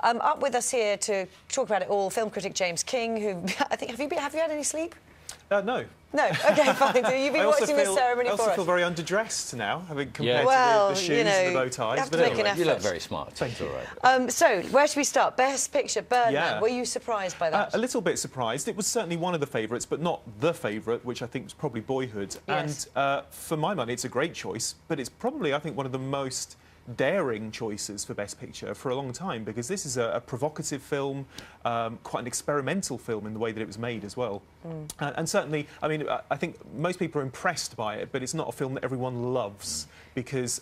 Up with us here to talk about it all, film critic James King, who I think have you had any sleep? No. No. Okay, fine. So you've been watching the ceremony for us. I also feel very underdressed now, having compared well, to the shoes and the bow ties. But anyway, you look very smart. Thank you. All right. So, where should we start? Best Picture, Birdman. Yeah. Were you surprised by that? A little bit surprised. It was certainly one of the favourites, but not the favourite, which I think was probably Boyhood. Yes. And for my money, it's a great choice, but it's probably, I think, one of the most daring choices for Best Picture for a long time, because this is a provocative film, quite an experimental film in the way that it was made as well. And certainly, I mean, I think most people are impressed by it, but it's not a film that everyone loves, because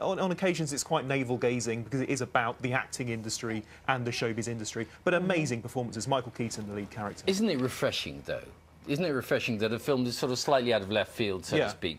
on occasions it's quite navel-gazing, because it is about the acting industry and the showbiz industry, but amazing performances. Michael Keaton, the lead character. Isn't it refreshing, though? Isn't it refreshing that a film that's sort of slightly out of left field, so to speak,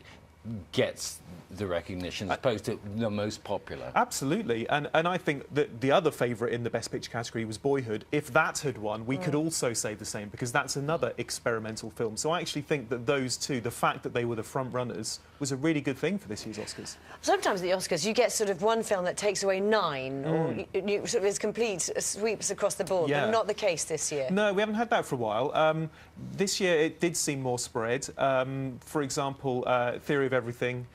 gets the recognition as opposed to the most popular? Absolutely, and I think that the other favourite in the Best Picture category was Boyhood. If that had won, we could also say the same, because that's another experimental film. So I actually think that those two, the fact that they were the front runners, was a really good thing for this year's Oscars. Sometimes at the Oscars you get sort of one film that takes away 9, or you sort of is complete sweeps across the board, but not the case this year. No, we haven't had that for a while. This year it did seem more spread. For example, Theory of Everything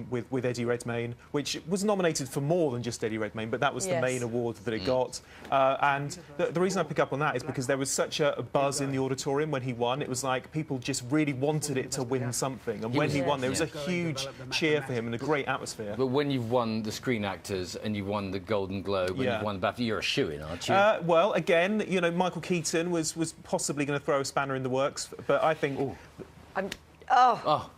with Eddie Redmayne, which was nominated for more than just Eddie Redmayne, but that was the main award that it got. And the reason I pick up on that is because there was such a buzz in the auditorium when he won. It was like people just really wanted it to win something, and when he won, there was a huge cheer for him and a great atmosphere. But when you've won the Screen Actors and you've won the Golden Globe and you've won the BAFTA, you're a shoo-in, aren't you? Well, again, you know, Michael Keaton was possibly going to throw a spanner in the works, but I think...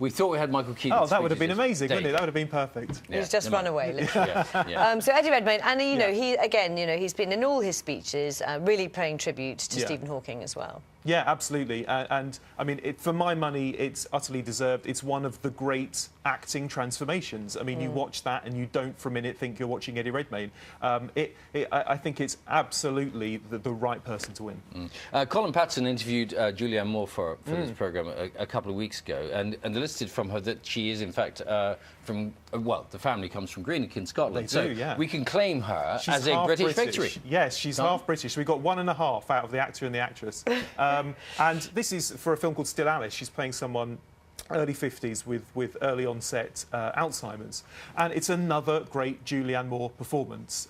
we thought we had Michael Keaton. Oh, that would have been amazing, wouldn't it? That would have been perfect. He's just run away. Yeah. So Eddie Redmayne, and you know, he's been in all his speeches, really paying tribute to Stephen Hawking as well. Yeah, absolutely. And I mean, for my money, it's utterly deserved. It's one of the great acting transformations. I mean, you watch that and you don't for a minute think you're watching Eddie Redmayne. I think it's absolutely the right person to win. Colin Patterson interviewed Julianne Moore for this programme a couple of weeks ago, and elicited from her that she is, in fact, from, well, the family comes from Greenock in Scotland. They do, so we can claim her as a British victory. Yes, she's half British. We got 1.5 out of the actor and the actress. And this is for a film called Still Alice. She's playing someone early 50s with early onset Alzheimer's. And it's another great Julianne Moore performance.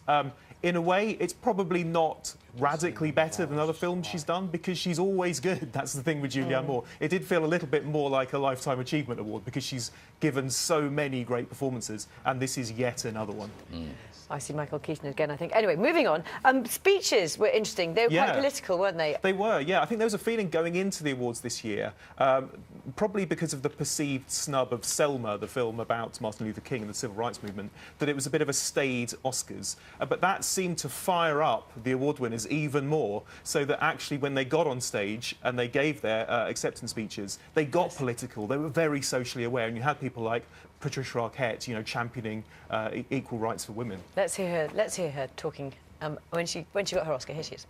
In a way, it's probably not radically better than other films she's done, because she's always good. That's the thing with Julianne Moore. It did feel a little bit more like a Lifetime Achievement Award, because she's given so many great performances, and this is yet another one. I see Michael Keaton again, I think. Anyway, moving on. Speeches were interesting. They were quite political, weren't they? They were, yeah. I think there was a feeling going into the awards this year, probably because of the perceived snub of Selma, the film about Martin Luther King and the civil rights movement, that it was a bit of a staid Oscars. But that seemed to fire up the award winners even more, so that actually when they got on stage and they gave their acceptance speeches, they got political. They were very socially aware, and you had people like Patricia Arquette, you know, championing equal rights for women. Let's hear her talking when she got her Oscar. Here she is.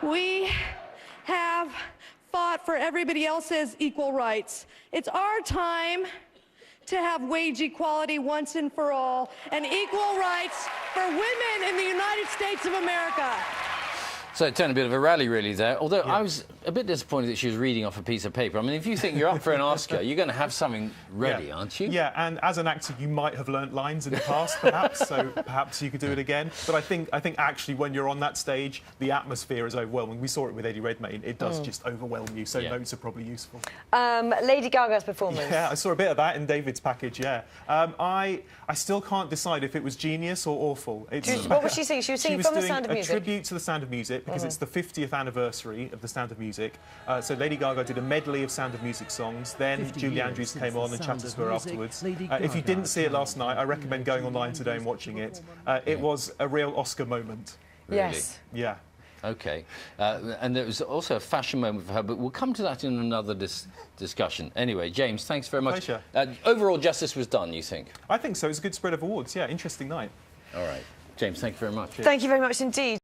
We have fought for everybody else's equal rights. It's our time to have wage equality once and for all, and equal rights for women in the United States of America. So it turned a bit of a rally, really, there. Although I was a bit disappointed that she was reading off a piece of paper. I mean, if you think you're up for an Oscar, you're going to have something ready, aren't you? Yeah, and as an actor, you might have learnt lines in the past, perhaps, so perhaps you could do it again. But I think actually when you're on that stage, the atmosphere is overwhelming. We saw it with Eddie Redmayne. It does just overwhelm you, so notes are probably useful. Lady Gaga's performance. Yeah, I saw a bit of that in David's package, I still can't decide if it was genius or awful. What was she singing? She was singing from The Sound of Music. She was doing a tribute to The Sound of Music, because it's the 50th anniversary of The Sound of Music. So Lady Gaga did a medley of Sound of Music songs. Then Julie Andrews came on and chatted to her afterwards. If you didn't see it last night, I recommend going online today and watching it. It was a real Oscar moment. Really? Yes. Yeah. OK. And there was also a fashion moment for her, but we'll come to that in another discussion. Anyway, James, thanks very much. Pleasure. Overall, justice was done, you think? I think so. It was a good spread of awards. Yeah, interesting night. All right. James, thank you very much. Thank you very much indeed.